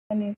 पनीर।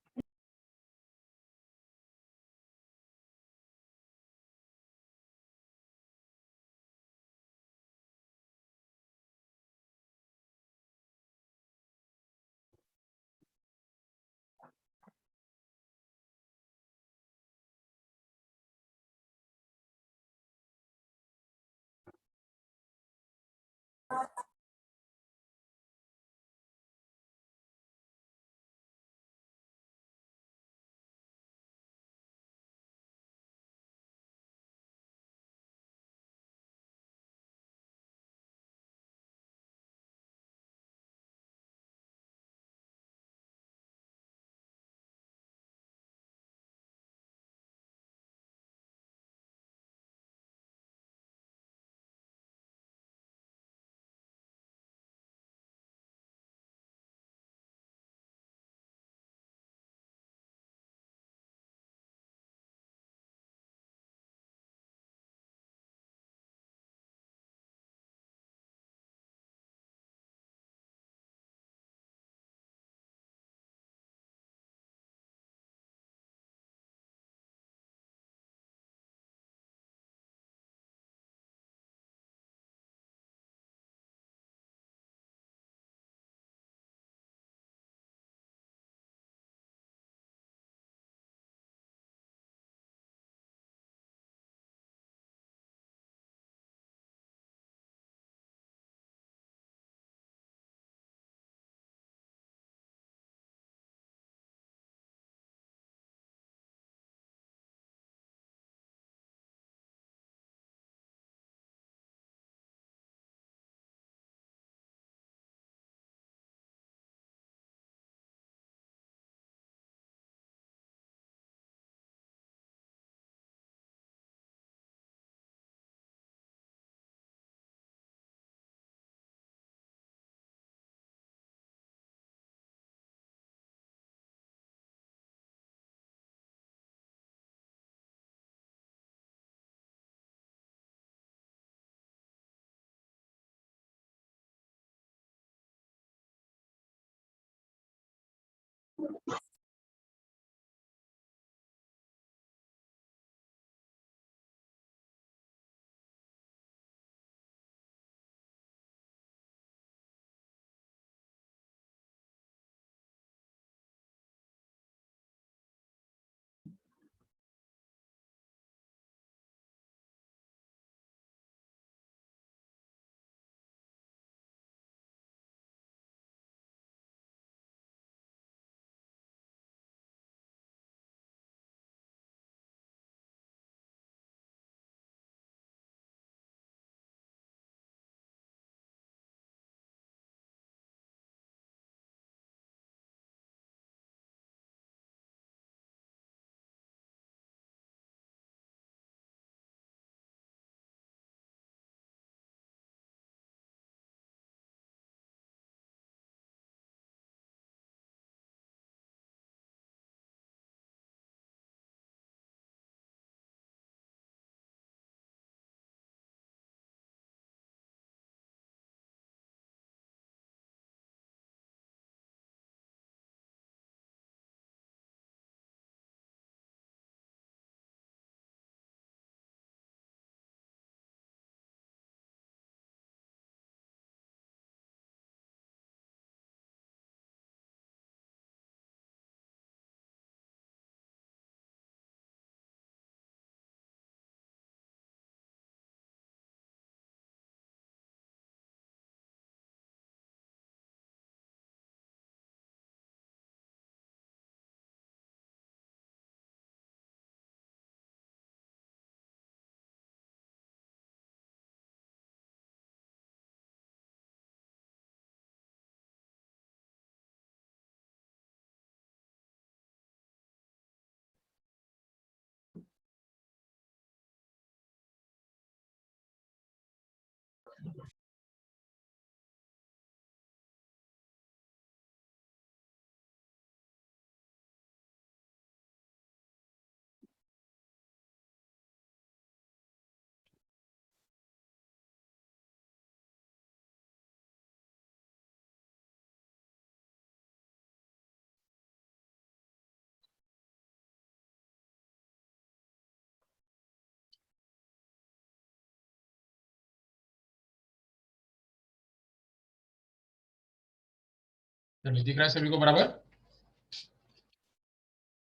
चलिए, दिख रहा है सभी को बराबर?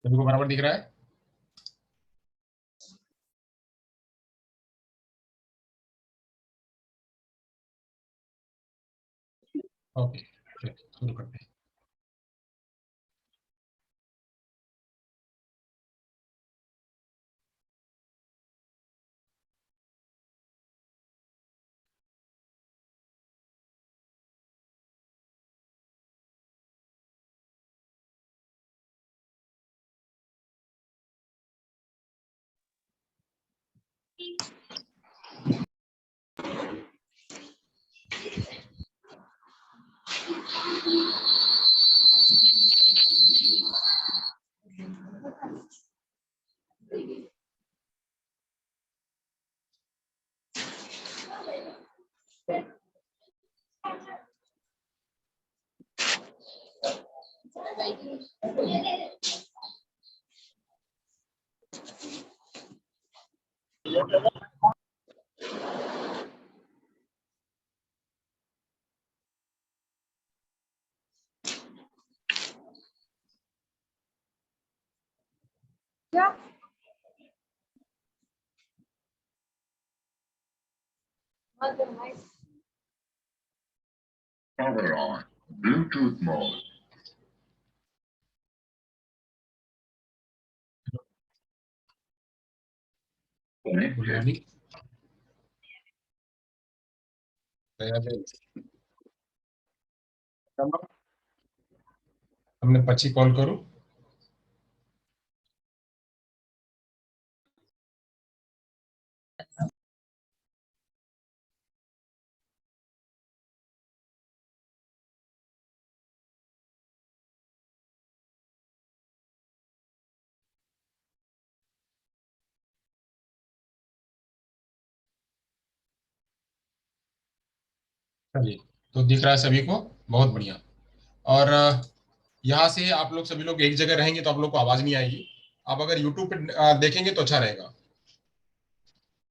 सभी को बराबर दिख रहा है? ओके, चलिए शुरू करते हैं। क्या Power on. Bluetooth mode. Connected. हमने પછી कॉल करूं? चलिए, तो दिख रहा है सभी को? बहुत बढ़िया। और यहाँ से आप लोग सभी लोग एक जगह रहेंगे तो आप लोग को आवाज नहीं आएगी। आप अगर यूट्यूब पे देखेंगे तो अच्छा रहेगा।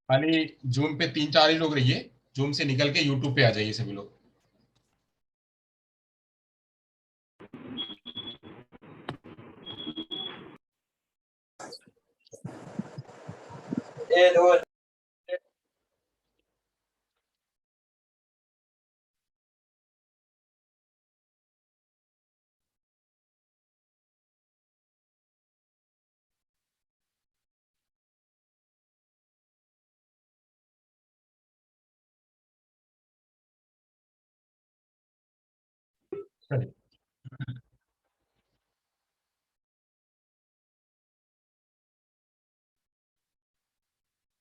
खाली जूम पे 3-4 ही लोग रहिए। जूम से निकल के यूट्यूब पे आ जाइए सभी लोग। चलिए,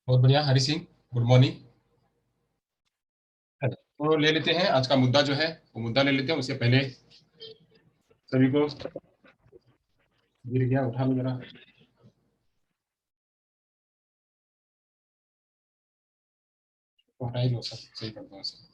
बहुत बढ़िया। Hari Singh, good morning. तो ले लेते हैं आज का मुद्दा जो है, वो मुद्दा ले लेते हैं। उससे पहले सभी को, गिर गया, उठा लो जरा। तो हटा ही लो, सब सही करता हूँ सब।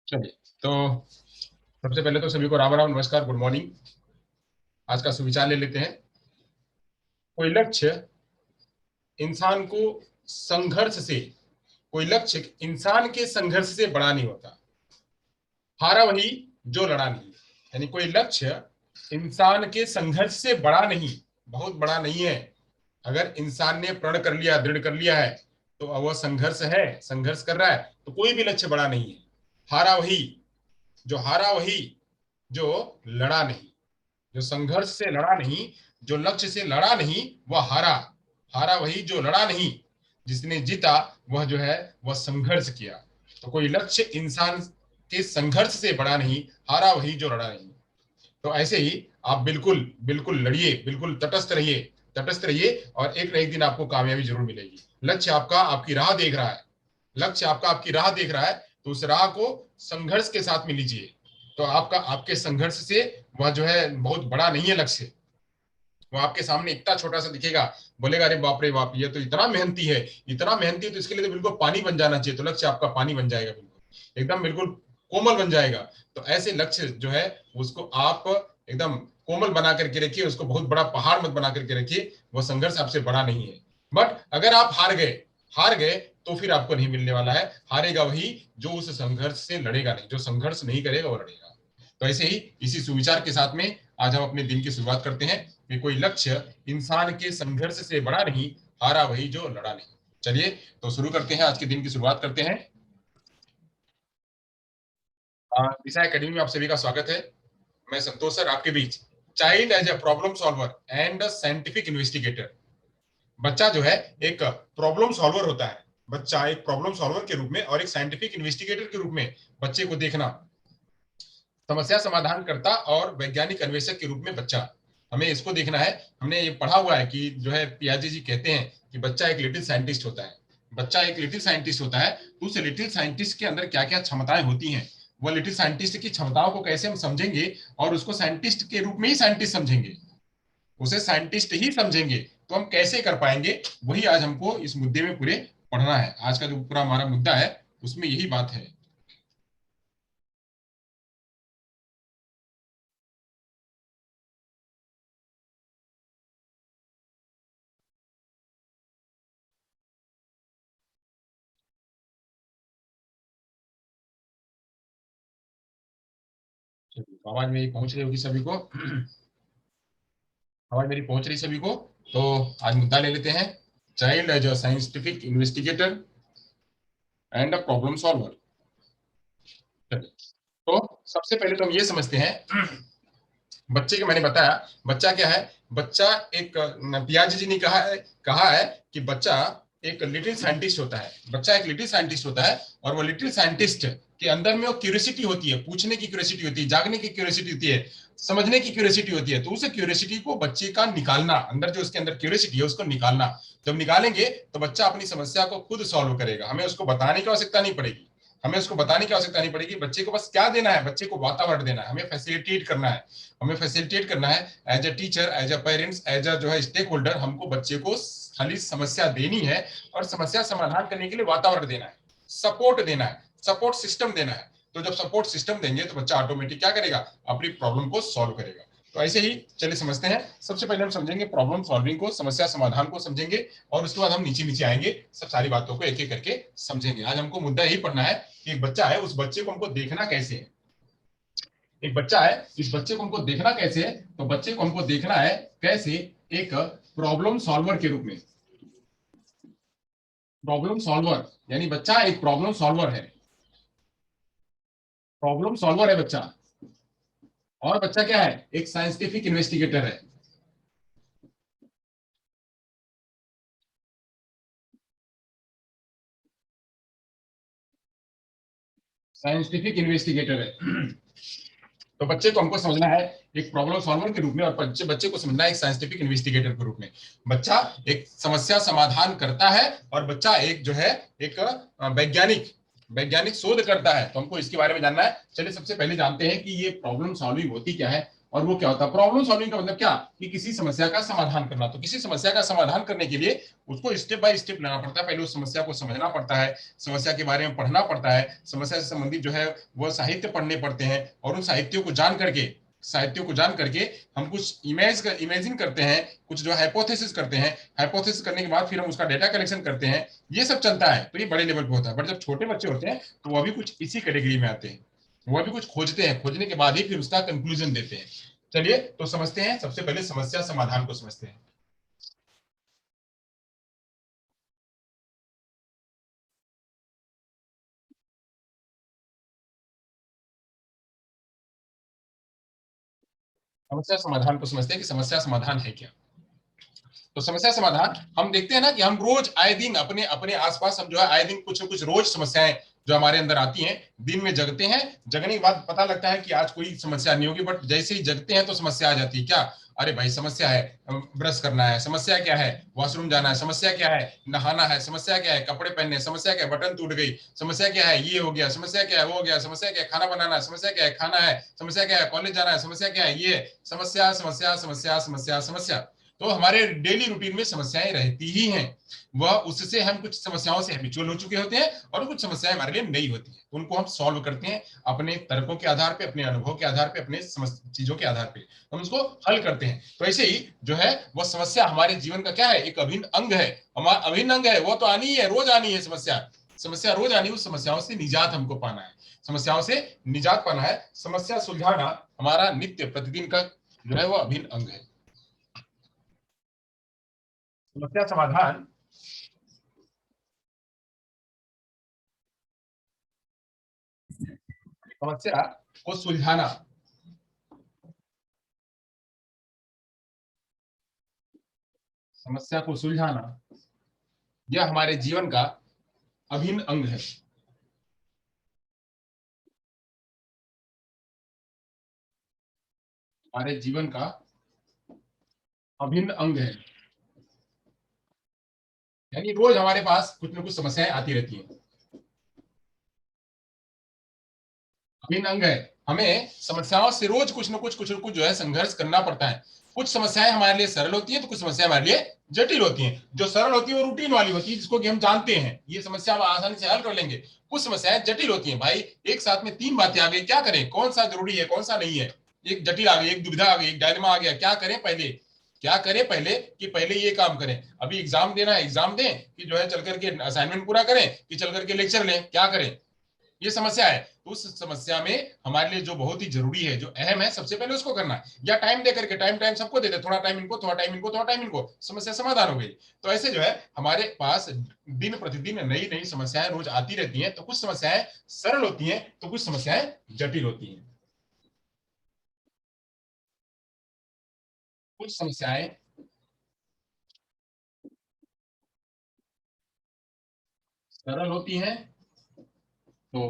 चलिए, तो सबसे पहले तो सभी को राम राम, नमस्कार, गुड मॉर्निंग। आज का सुविचार ले लेते हैं। कोई लक्ष्य इंसान को संघर्ष से, कोई लक्ष्य इंसान के संघर्ष से बड़ा नहीं होता, हारा वही जो लड़ा नहीं। यानी कोई लक्ष्य इंसान के संघर्ष से बड़ा नहीं, बहुत बड़ा नहीं है। अगर इंसान ने प्रण कर लिया, दृढ़ कर लिया है, तो वह संघर्ष है, संघर्ष कर रहा है, तो कोई भी लक्ष्य बड़ा नहीं है। हारा वही जो, हारा वही जो लड़ा नहीं, जो संघर्ष से लड़ा नहीं, जो लक्ष्य से लड़ा नहीं, वह हारा। हारा वही जो लड़ा नहीं, जिसने जीता वह जो है, वह संघर्ष किया। तो कोई लक्ष्य इंसान के संघर्ष से बड़ा नहीं, हारा वही जो लड़ा नहीं। तो ऐसे ही आप बिल्कुल बिल्कुल लड़िए, बिल्कुल तटस्थ रहिए, तटस्थ रहिए, और एक न एक दिन आपको कामयाबी जरूर मिलेगी। लक्ष्य आपका आपकी राह देख रहा है, लक्ष्य आपका आपकी राह देख रहा है, तो उस राह को संघर्ष के साथ में लीजिए। तो आपका आपके संघर्ष से वह जो है बहुत बड़ा नहीं है लक्ष्य। वो आपके सामने इतना छोटा सा दिखेगा, बोलेगा अरे बाप रे बाप, ये तो इतना मेहनती है, इतना मेहनती है, तो इसके लिए तो बिल्कुल पानी बन जाना चाहिए। तो लक्ष्य आपका पानी बन जाएगा, बिल्कुल एकदम बिल्कुल कोमल बन जाएगा। तो ऐसे लक्ष्य जो है उसको आप एकदम कोमल बना करके रखिए, उसको बहुत बड़ा पहाड़ मत बना करके रखिए, वो संघर्ष आपसे बड़ा नहीं है। बट अगर आप हार गए तो फिर आपको नहीं मिलने वाला है। हारेगा वही जो उस संघर्ष से लड़ेगा नहीं, जो संघर्ष नहीं करेगा वो लड़ेगा। तो ऐसे ही इसी सुविचार के साथ में आज हम अपने दिन की शुरुआत करते हैं कि कोई लक्ष्य इंसान के संघर्ष से बड़ा नहीं, हारा वही जो लड़ा नहीं। चलिए तो शुरू करते हैं, आज के दिन की शुरुआत करते हैं। दिशा एकेडमी में आप सभी का स्वागत है। मैं संतोष सर आपके बीच। Child age a problem solver and scientific investigator. बच्चा जो है एक प्रॉब्लम सॉल्वर होता है। बच्चा एक प्रॉब्लम सॉल्वर के रूप में और एक साइंटिफिक इन्वेस्टिगेटर के रूप में बच्चे को देखना, समस्या समाधान करता और वैज्ञानिक अन्वेषक के रूप में बच्चा, हमें इसको देखना है। हमने ये पढ़ा हुआ है कि जो है पियाजे जी कहते हैं कि बच्चा एक लिटिल साइंटिस्ट होता है। बच्चा एक लिटिल साइंटिस्ट होता है, तो उस लिटिल साइंटिस्ट के अंदर क्या क्या क्षमताएं होती हैं, वह लिटिल साइंटिस्ट की क्षमताओं को कैसे हम समझेंगे और उसको साइंटिस्ट के रूप में ही साइंटिस्ट समझेंगे, उसे साइंटिस्ट ही समझेंगे, तो हम कैसे कर पाएंगे, वही आज हमको इस मुद्दे में पूरे पढ़ना है। आज का जो पूरा हमारा मुद्दा है उसमें यही बात है। आवाज मेरी पहुंच रही होगी सभी को? आवाज मेरी पहुंच रही सभी को? तो आज मुद्दा ले लेते हैं, child as a scientific investigator and a problem solver. तो सबसे पहले तो हम ये समझते हैं बच्चे के, मैंने बताया बच्चा क्या है। बच्चा एक, पियाजे जी ने कहा है कि बच्चा एक लिटिल साइंटिस्ट होता है। बच्चा एक लिटिल साइंटिस्ट होता है और वो लिटिल साइंटिस्ट के अंदर में वो क्यूरियोसिटी होती है, पूछने की क्यूरियोसिटी होती है, जागने की क्यूरियोसिटी होती है, समझने की क्यूरियोसिटी होती है। तो उस क्यूरियोसिटी को बच्चे का निकालना, अंदर जो उसके अंदर क्यूरियोसिटी है उसको निकालना। जब निकालेंगे तो बच्चा अपनी समस्या को खुद सॉल्व करेगा, हमें उसको बताने की आवश्यकता नहीं पड़ेगी। हमें उसको बताने की आवश्यकता नहीं पड़ेगी, बच्चे को बस क्या देना है, बच्चे को वातावरण देना है, हमें फैसिलिटेट करना है। हमें फैसिलिटेट करना है as a teacher, as a parents, as a जो है स्टेक होल्डर। हमको बच्चे को खाली समस्या देनी है और समस्या समाधान करने के लिए वातावरण देना है, सपोर्ट देना है, सपोर्ट सिस्टम देना है। तो जब सपोर्ट सिस्टम देंगे तो बच्चा ऑटोमेटिक क्या करेगा, अपनी प्रॉब्लम को सॉल्व करेगा। तो ऐसे ही चलिए समझते हैं। सबसे पहले हम समझेंगे प्रॉब्लम सॉल्विंग को, समस्या समाधान को समझेंगे और उसके बाद हम नीचे नीचे आएंगे, सब सारी बातों को एक एक करके समझेंगे। आज हमको मुद्दा यही पढ़ना है कि एक बच्चा है, उस बच्चे को हमको देखना कैसे है। एक बच्चा है, इस बच्चे को हमको देखना कैसे है, तो बच्चे को हमको देखना है कैसे, एक प्रॉब्लम सॉल्वर के रूप में। प्रॉब्लम सॉल्वर यानी बच्चा एक प्रॉब्लम सॉल्वर है, प्रॉब्लम सॉल्वर है बच्चा। और बच्चा क्या है, एक साइंटिफिक इन्वेस्टिगेटर है। साइंटिफिक इन्वेस्टिगेटर है। तो बच्चे को हमको समझना है एक प्रॉब्लम सॉल्वर के रूप में और बच्चे बच्चे को समझना है एक साइंटिफिक इन्वेस्टिगेटर के रूप में। बच्चा एक समस्या समाधान करता है और बच्चा एक जो है एक वैज्ञानिक वैज्ञानिक शोध करता है। तो हमको इसके बारे में जानना है। चलिए सबसे पहले जानते हैं कि ये प्रॉब्लम सॉल्विंग होती क्या है और वो क्या होता है। प्रॉब्लम सॉल्विंग का मतलब क्या, कि किसी समस्या का समाधान करना। तो किसी समस्या का समाधान करने के लिए उसको स्टेप बाय स्टेप लेना पड़ता है। पहले उस समस्या को समझना पड़ता है, समस्या के बारे में पढ़ना पड़ता है, समस्या से संबंधित जो है वो साहित्य पढ़ने पड़ते हैं और उन साहित्यों को जान करके हम कुछ इमेजिन करते हैं, कुछ जो हाइपोथेसिस करते हैं। हाइपोथेसिस करने के बाद फिर हम उसका डेटा कलेक्शन करते हैं। ये सब चलता है, तो ये बड़े लेवल पे होता है। बट जब छोटे बच्चे होते हैं तो वो भी कुछ इसी कैटेगरी में आते हैं, वो भी कुछ खोजते हैं, खोजने के बाद ही फिर उसका कंक्लूजन देते हैं। चलिए तो समझते हैं, सबसे पहले समस्या समाधान को समझते हैं। समस्या समाधान को समझते हैं कि समस्या समाधान है क्या। तो समस्या समाधान हम देखते हैं ना कि हम रोज आए दिन अपने अपने आसपास हम जो है आए दिन कुछ न कुछ रोज समस्याएं जो हमारे अंदर आती हैं। दिन में जगते हैं, जगने के बाद पता लगता है कि आज कोई समस्या नहीं होगी, बट जैसे ही जगते हैं तो समस्या आ जाती है। क्या, अरे भाई समस्या है ब्रश करना है, समस्या क्या है वॉशरूम जाना है, समस्या क्या है नहाना है, समस्या क्या है कपड़े पहनने, समस्या क्या है बटन टूट गई, समस्या क्या है ये हो गया, समस्या क्या है वो हो गया, समस्या क्या है खाना बनाना है, समस्या क्या है खाना है, समस्या क्या है कॉलेज जाना है, समस्या क्या है ये, समस्या समस्या समस्या समस्या समस्या। तो हमारे डेली रूटीन में समस्याएं रहती ही हैं। वह उससे हम कुछ समस्याओं से हैबिचुअल हो चुके होते हैं और कुछ समस्याएं हमारे लिए नई होती हैं, उनको हम सॉल्व करते हैं अपने तर्कों के आधार पे, अपने अनुभव के आधार पे, अपने चीजों के आधार पे हम उसको हल करते हैं। तो ऐसे ही जो है वह समस्या हमारे जीवन का क्या है, एक अभिन्न अंग है, हमारा अभिन्न अंग है, वो तो आनी ही है, रोज आनी है समस्या, समस्या रोज आनी, उस समस्याओं से निजात हमको पाना है, समस्याओं से निजात पाना है, समस्या सुलझाना हमारा नित्य प्रतिदिन का जो है वो अभिन्न अंग है। समस्या समाधान समस्या को सुलझाना समस्या को सुलझाना यह हमारे जीवन का अभिन्न अंग है। हमारे जीवन का अभिन्न अंग है, यानी रोज हमारे पास कुछ ना कुछ समस्याएं आती रहती हैं, अभिन्न अंग है। हमें समस्याओं से रोज कुछ न कुछ जो है संघर्ष करना पड़ता है। कुछ समस्याएं हमारे लिए सरल होती हैं तो कुछ समस्याएं हमारे लिए जटिल होती हैं। जो सरल होती है वो रूटीन वाली होती है, जिसको कि हम जानते हैं ये समस्या हम आसानी से हल कर लेंगे। कुछ समस्याएं जटिल होती हैं, भाई एक साथ में 3 बातें आ गई, क्या करें, कौन सा जरूरी है कौन सा नहीं है, एक जटिल आ गई, एक दुविधा आ गई, एक डायलेमा आ गया, क्या करें पहले, क्या करें पहले, कि पहले ये काम करें, अभी एग्जाम देना है एग्जाम दें, कि जो है चल करके असाइनमेंट पूरा करें, कि चल करके लेक्चर लें, क्या करें, ये समस्या है। तो उस समस्या में हमारे लिए जो बहुत ही जरूरी है, जो अहम है, सबसे पहले उसको करना है, या टाइम दे करके, टाइम टाइम सबको देते, थोड़ा टाइम इनको, थोड़ा टाइम इनको, थोड़ा टाइम इनको, समस्या समाधान हो गई। तो ऐसे जो है हमारे पास दिन प्रतिदिन नई नई समस्याएं रोज आती रहती हैं। तो कुछ समस्याएं सरल होती हैं तो कुछ समस्याएं जटिल होती हैं। कुछ समस्याएं सरल होती हैं तो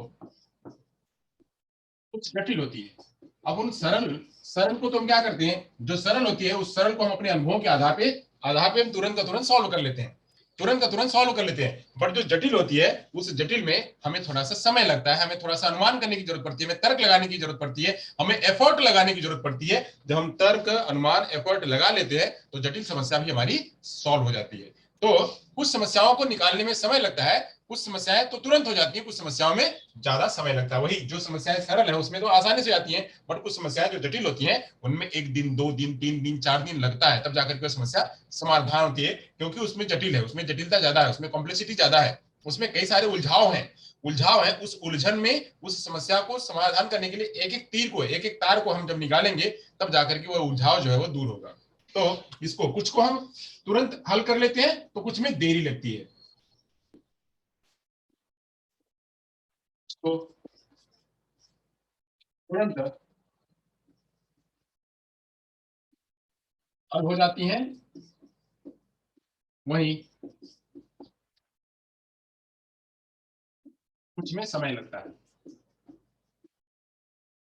कुछ जटिल होती है। अब उन सरल सरल को तो हम क्या करते हैं, जो सरल होती है उस सरल को हम अपने अनुभवों के आधार पे हम तुरंत का तुरंत सॉल्व कर लेते हैं, तुरंत का तुरंत सॉल्व कर लेते हैं। बट जो जटिल होती है उस जटिल में हमें थोड़ा सा समय लगता है, हमें थोड़ा सा अनुमान करने की जरूरत पड़ती है, हमें तर्क लगाने की जरूरत पड़ती है, हमें एफर्ट लगाने की जरूरत पड़ती है। जब हम तर्क अनुमान एफर्ट लगा लेते हैं तो जटिल समस्या भी हमारी सॉल्व हो जाती है। तो कुछ समस्याओं को निकालने में समय लगता है, कुछ समस्याएं तो तुरंत हो जाती है, कुछ समस्याओं में ज्यादा समय लगता है। वही जो समस्याएं सरल है उसमें तो आसानी से आती हैं, बट कुछ समस्याएं जो जटिल होती हैं उनमें 1 दिन 2 दिन 3 दिन 4 दिन लगता है, तब जाकर के समस्या समाधान होती है। क्योंकि उसमें जटिल है, उसमें जटिलता ज्यादा है, उसमें कॉम्प्लेक्सिटी ज्यादा है, उसमें कई सारे उलझाव है। उस उलझन में उस समस्या को समाधान करने के लिए एक एक तीर को, एक एक तार को हम जब निकालेंगे तब जाकर के वह उलझाव जो है वो दूर होगा। तो इसको कुछ को हम तुरंत हल कर लेते हैं तो कुछ में देरी लगती है। तो तुरंत हल हो जाती हैं, वहीं कुछ में समय लगता है,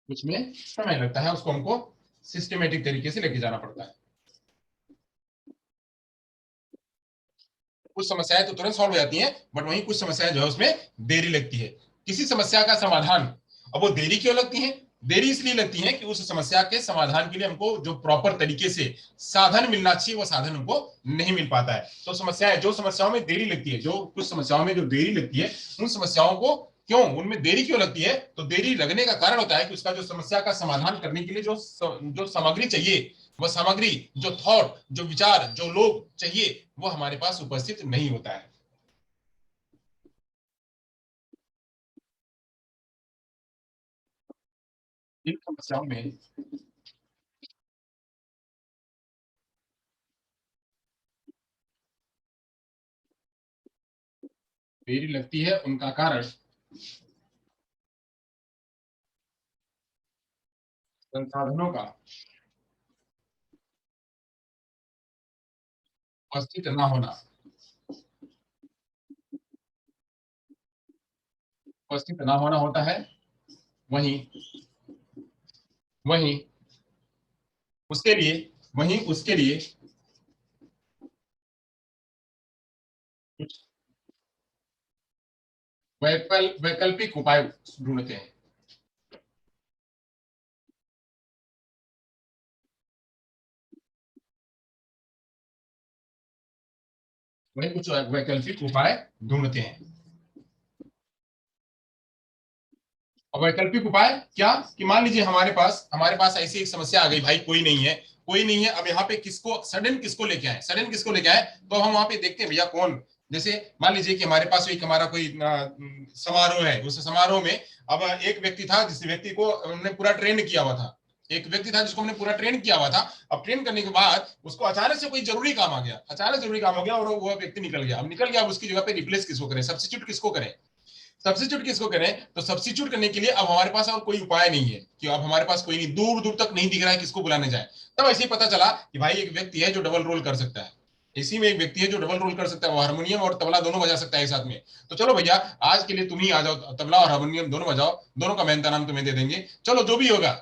कुछ में समय लगता है, उसको हमको सिस्टमेटिक तरीके से लेके जाना पड़ता है। कुछ समस्याएं तो तुरंत सॉल्व हो जाती हैं, बट वहीं कुछ समस्याएं जो है उसमें देरी लगती है। किसी समस्या का समाधान, अब वो देरी क्यों लगती है, देरी इसलिए लगती है कि उस समस्या के समाधान के लिए हमको जो प्रॉपर तरीके से साधन मिलना चाहिए वो साधन हमको नहीं मिल पाता है। तो समस्याएं, जो समस्याओं में देरी लगती है, जो कुछ समस्याओं में जो देरी लगती है, उन समस्याओं को क्यों, उनमें देरी क्यों लगती है, तो देरी लगने का कारण होता है कि उसका जो समस्या का समाधान करने के लिए जो सामग्री चाहिए, वह सामग्री, जो थॉट, जो विचार, जो लोग चाहिए, वो हमारे पास उपस्थित नहीं होता है। इन समस्याओं में देरी लगती है, उनका कारण संसाधनों का उपस्थित न होना, उपस्थित न होना होता है। वहीं वहीं उसके लिए वहीं उसके लिए कुछ वैकल्पिक उपाय ढूंढते हैं। वही कुछ वैकल्पिक उपाय ढूंढते हैं। और वैकल्पिक उपाय क्या, कि मान लीजिए हमारे पास ऐसी एक समस्या आ गई, भाई कोई नहीं है। अब यहाँ पे सडन किसको लेके आए, तो हम वहां पे देखते हैं भैया कौन। जैसे मान लीजिए कि हमारे पास हमारा कोई समारोह है, उस समारोह में अब एक व्यक्ति था, जिस व्यक्ति को हमने पूरा ट्रेन किया हुआ था। एक व्यक्ति था जिसको हमने पूरा ट्रेन किया हुआ था। अब ट्रेन करने के बाद उसको अचानक से कोई जरूरी काम हो गया और वो व्यक्ति निकल गया। अब निकल गया, अब उसकी जगह पे रिप्लेस किसको करें, सब्सिट्यूट किसको करें। तो सब्सिट्यूट करने के लिए अब हमारे पास और कोई उपाय नहीं है, कि अब हमारे पास कोई नहीं, दूर दूर तक नहीं दिख रहा है किसको बुलाने जाए। तब ऐसे ही पता चला कि भाई एक व्यक्ति है जो डबल रोल कर सकता है। इसी में एक व्यक्ति है जो डबल रोल कर सकता है, वो हारमोनियम और तबला दोनों बजा सकता है साथ में। तो चलो भैया, आज के लिए तुम ही आ जाओ, तबला और हारमोनियम दोनों बजाओ, दोनों का मेहनता नाम तुम्हें दे देंगे। चलो जो भी होगा